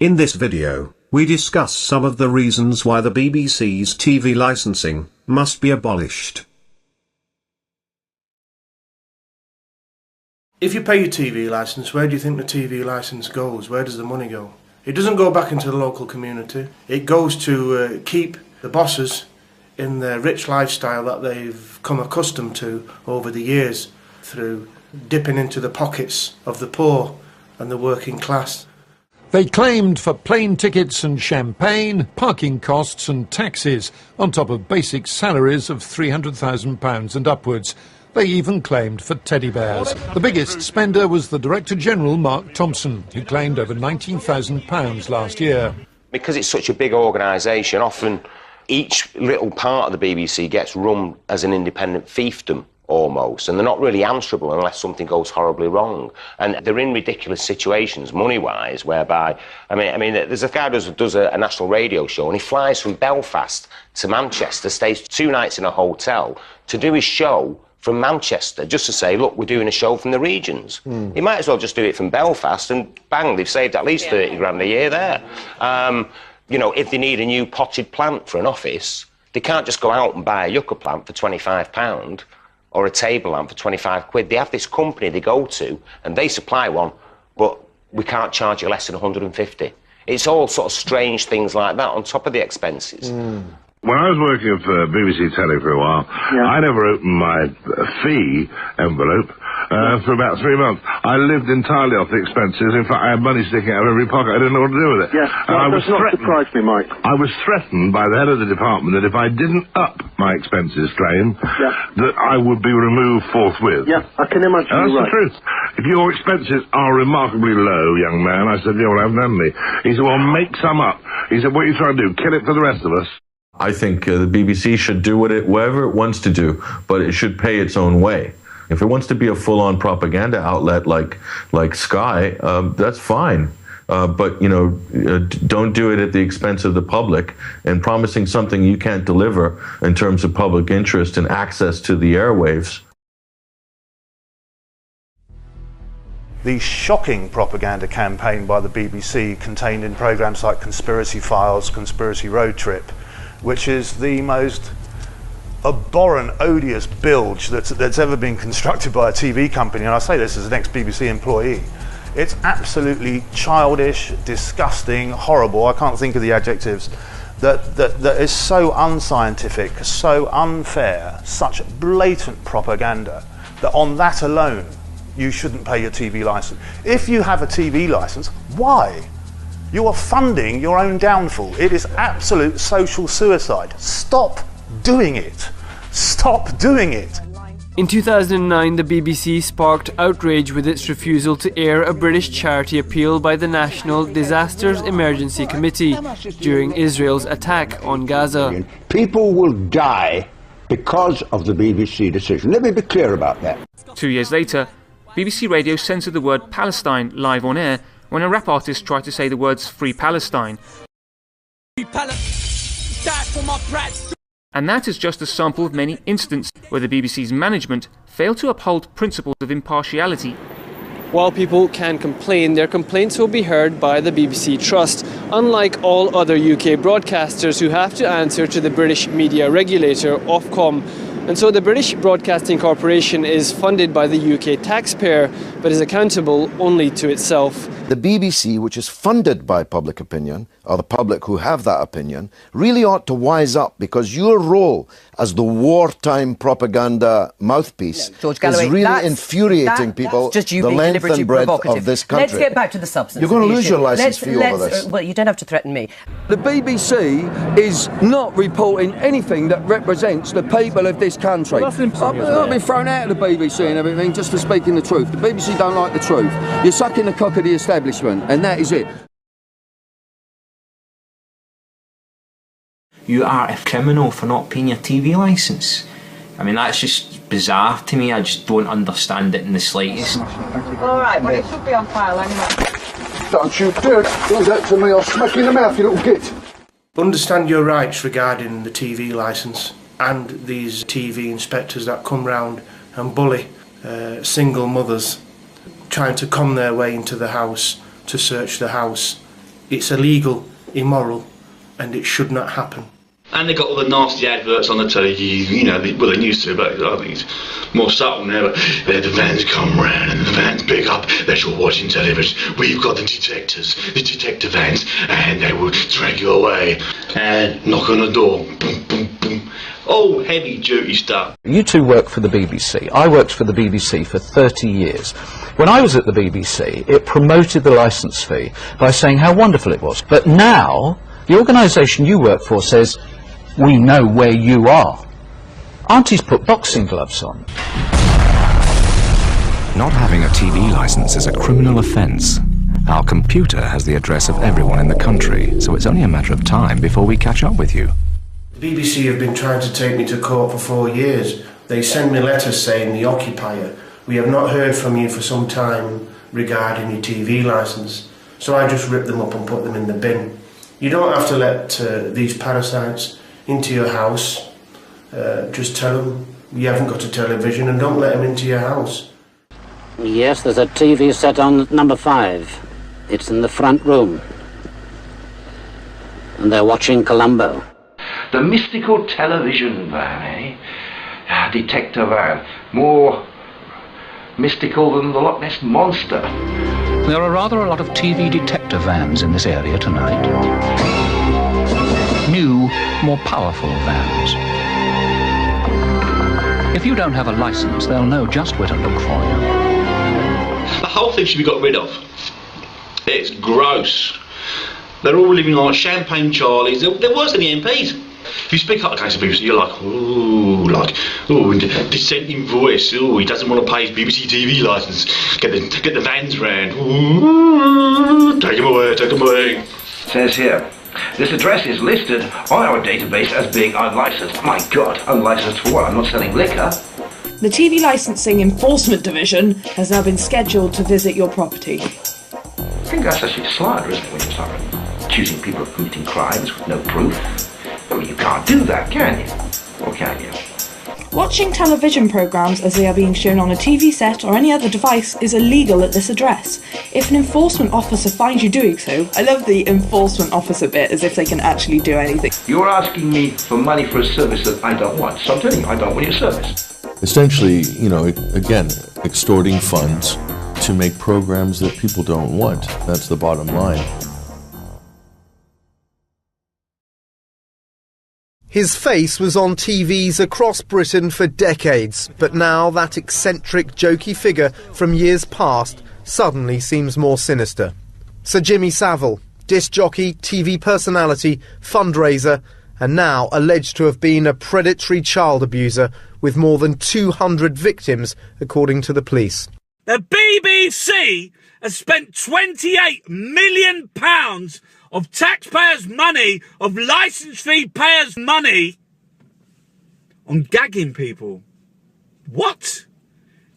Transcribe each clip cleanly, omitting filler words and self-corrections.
In this video, we discuss some of the reasons why the BBC's TV licensing must be abolished. If you pay your TV licence, where do you think the TV licence goes? Where does the money go? It doesn't go back into the local community. It goes to keep the bosses in their rich lifestyle that they've come accustomed to over the years through dipping into the pockets of the poor and the working class. They claimed for plane tickets and champagne, parking costs and taxes, on top of basic salaries of £300,000 and upwards. They even claimed for teddy bears. The biggest spender was the Director General, Mark Thompson, who claimed over £19,000 last year. Because it's such a big organisation, often each little part of the BBC gets run as an independent fiefdom, almost, and they're not really answerable unless something goes horribly wrong. And they're in ridiculous situations, money-wise, whereby, I mean, there's a guy who does a national radio show, and he flies from Belfast to Manchester, stays 2 nights in a hotel to do his show from Manchester, just to say, look, we're doing a show from the regions. He might as well just do it from Belfast, and bang, they've saved at least 30 grand a year there. You know, if they need a new potted plant for an office, they can't just go out and buy a yucca plant for £25 or a table lamp for 25 quid. They have this company they go to, and they supply one, but we can't charge you less than 150. It's all sort of strange things like that on top of the expenses. When I was working for BBC Telly for a while, I never opened my fee envelope for about 3 months. I lived entirely off the expenses. In fact, I had money sticking out of every pocket. I didn't know what to do with it. Yes, that does not surprise me, Mike. I was threatened by the head of the department that if I didn't up my expenses claim, that I would be removed forthwith. Yeah, I can imagine. And that's the truth. If your expenses are remarkably low, young man, I said, yeah, well, I haven't had any. He said, well, make some up. He said, what are you trying to do? Kill it for the rest of us? I think the BBC should do whatever it wants to do, but it should pay its own way. If it wants to be a full-on propaganda outlet like Sky, that's fine. But, you know, don't do it at the expense of the public and promising something you can't deliver in terms of public interest and access to the airwaves. The shocking propaganda campaign by the BBC contained in programmes like Conspiracy Files, Conspiracy Road Trip, which is the most abhorrent, odious bilge that's ever been constructed by a TV company, and I say this as an ex-BBC employee. It's absolutely childish, disgusting, horrible, I can't think of the adjectives, that is so unscientific, so unfair, such blatant propaganda, that on that alone, you shouldn't pay your TV licence. If you have a TV licence, why? You are funding your own downfall. It is absolute social suicide. Stop doing it. Stop doing it. In 2009, the BBC sparked outrage with its refusal to air a British charity appeal by the National Disasters Emergency Committee during Israel's attack on Gaza. People will die because of the BBC decision. Let me be clear about that. 2 years later, BBC Radio censored the word Palestine live on air when a rap artist tried to say the words Free Palestine. And that is just a sample of many incidents where the BBC's management failed to uphold principles of impartiality. While people can complain, their complaints will be heard by the BBC Trust, unlike all other UK broadcasters who have to answer to the British media regulator, Ofcom. And so the British Broadcasting Corporation is funded by the UK taxpayer, but is accountable only to itself. The BBC, which is funded by public opinion, or the public who have that opinion, really ought to wise up, because your role as the wartime propaganda mouthpiece George Galloway, is really infuriating people the length and breadth of this country. Let's get back to the substance. You're going to lose your licence for over this. Well, you don't have to threaten me. The BBC is not reporting anything that represents the people of this country. Well, I've been thrown out of the BBC and everything just for speaking the truth. The BBC don't like the truth. You're sucking the cock of the establishment, and that is it. You are a criminal for not paying your TV licence. I mean, that's just bizarre to me. I just don't understand it in the slightest. All right, well, it should be on file anyway. Don't you dare do that to me, I'll smack you in the mouth, you little git. Understand your rights regarding the TV licence and these TV inspectors that come round and bully single mothers trying to come their way into the house to search the house. It's illegal, immoral, and it should not happen. And they got all the nasty adverts on the telly, you know, well, they used to, but I think it's more subtle now. But the vans come round and the vans pick up that you're watching television. We've got the detectors, the detector vans, and they will drag you away and knock on the door. Boom, boom, boom. Oh, heavy duty stuff. You two work for the BBC. I worked for the BBC for 30 years. When I was at the BBC, it promoted the licence fee by saying how wonderful it was. But now, the organisation you work for says, we know where you are. Auntie's put boxing gloves on. Not having a TV licence is a criminal offence. Our computer has the address of everyone in the country, so it's only a matter of time before we catch up with you. The BBC have been trying to take me to court for 4 years. They send me letters saying, the occupier, we have not heard from you for some time regarding your TV licence. So I just rip them up and put them in the bin. You don't have to let these parasites into your house. Just tell them you haven't got a television and don't let them into your house. Yes, there's a TV set on number 5. It's in the front room. And they're watching Columbo. The mystical television van, eh? Detector van. More mystical than the Loch Ness Monster. There are rather a lot of TV detector vans in this area tonight. New, more powerful vans. If you don't have a license, they'll know just where to look for you. The whole thing should be got rid of. It's gross. They're all living like champagne Charlies. They're worse than the MPs. If you speak up against the BBC, you're like, dissenting voice. Ooh, he doesn't want to pay his BBC TV licence. Get the vans round. Ooh, take him away, take him away. It says here, this address is listed on our database as being unlicensed. My God, unlicensed for what? I'm not selling liquor. The TV Licensing Enforcement Division has now been scheduled to visit your property. I think that's actually slander, isn't it, when you start accusing people of committing crimes with no proof? I mean, you can't do that, can you? Or can you? Watching television programmes as they are being shown on a TV set or any other device is illegal at this address. If an enforcement officer finds you doing so, I love the enforcement officer bit, as if they can actually do anything. You're asking me for money for a service that I don't want, so I'm telling you, I don't want your service. Essentially, you know, again, extorting funds to make programs that people don't want. That's the bottom line. His face was on TVs across Britain for decades, but now that eccentric, jokey figure from years past suddenly seems more sinister. Sir Jimmy Savile, disc jockey, TV personality, fundraiser, and now alleged to have been a predatory child abuser with more than 200 victims, according to the police. The BBC has spent £28 million of taxpayers' money, of licence fee payers' money, on gagging people. What?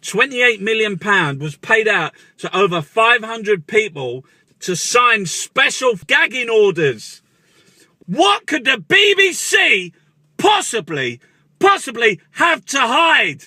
£28 million was paid out to over 500 people to sign special gagging orders. What could the BBC possibly have to hide?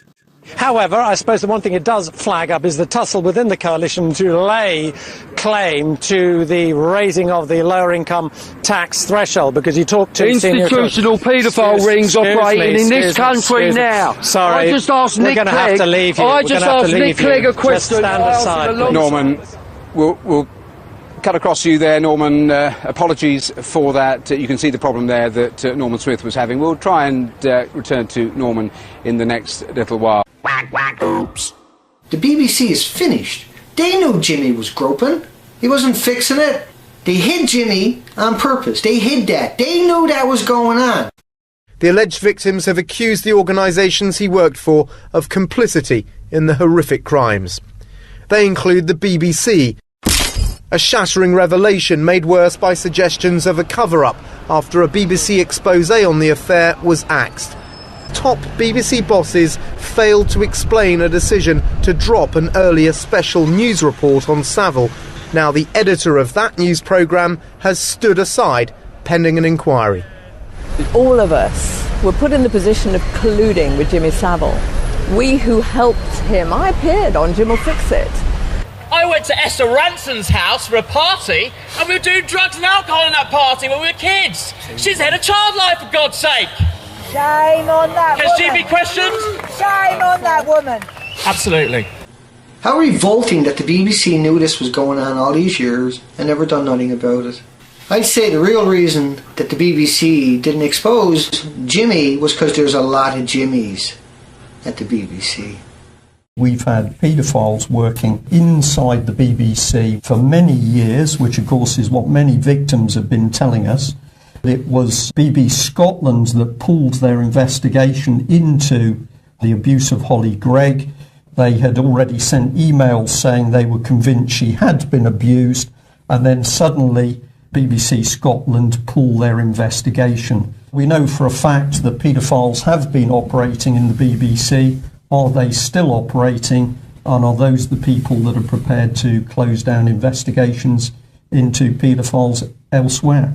However, I suppose the one thing it does flag up is the tussle within the coalition to lay claim to the raising of the lower income tax threshold, because you talk to institutional paedophile rings operating in this country now. Sorry, I just asked Nick Clegg. Have to leave you. I just asked Nick Clegg a question. Stand aside. Norman, we'll cut across you there, Norman. Apologies for that. You can see the problem there that Norman Smith was having. We'll try and return to Norman in the next little while. Whack, whack, oops. The BBC is finished. They knew Jimmy was groping. He wasn't fixing it. They hid Jimmy on purpose. They hid that. They knew that was going on. The alleged victims have accused the organisations he worked for of complicity in the horrific crimes. They include the BBC, a shattering revelation made worse by suggestions of a cover-up after a BBC expose on the affair was axed. Top BBC bosses failed to explain a decision to drop an earlier special news report on Savile. Now the editor of that news programme has stood aside, pending an inquiry. All of us were put in the position of colluding with Jimmy Savile. We who helped him, I appeared on Jim Will Fix It. I went to Esther Ranson's house for a party, and we were doing drugs and alcohol in that party when we were kids. She's head of child life, for God's sake. Shame on that woman. Can she be questioned? Shame on that woman. Absolutely. How revolting that the BBC knew this was going on all these years and never done nothing about it. I'd say the real reason that the BBC didn't expose Jimmy was because there's a lot of Jimmys at the BBC. We've had paedophiles working inside the BBC for many years, which of course is what many victims have been telling us. It was BBC Scotland that pulled their investigation into the abuse of Holly Gregg. They had already sent emails saying they were convinced she had been abused, and then suddenly BBC Scotland pull their investigation. We know for a fact that paedophiles have been operating in the BBC. Are they still operating? And are those the people that are prepared to close down investigations into paedophiles elsewhere?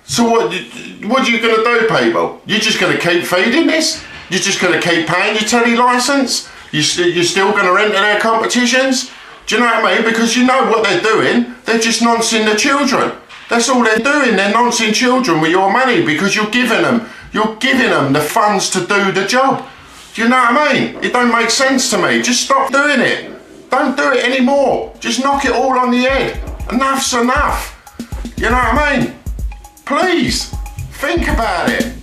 So what are you going to do, people? You're just going to keep feeding this? You're just going to keep paying your telly licence? You're still going to enter their competitions? Do you know what I mean? Because you know what they're doing. They're just noncing the children. That's all they're doing. They're noncing children with your money because you're giving them the funds to do the job. Do you know what I mean? It don't make sense to me. Just stop doing it. Don't do it anymore. Just knock it all on the head. Enough's enough. You know what I mean? Please, think about it.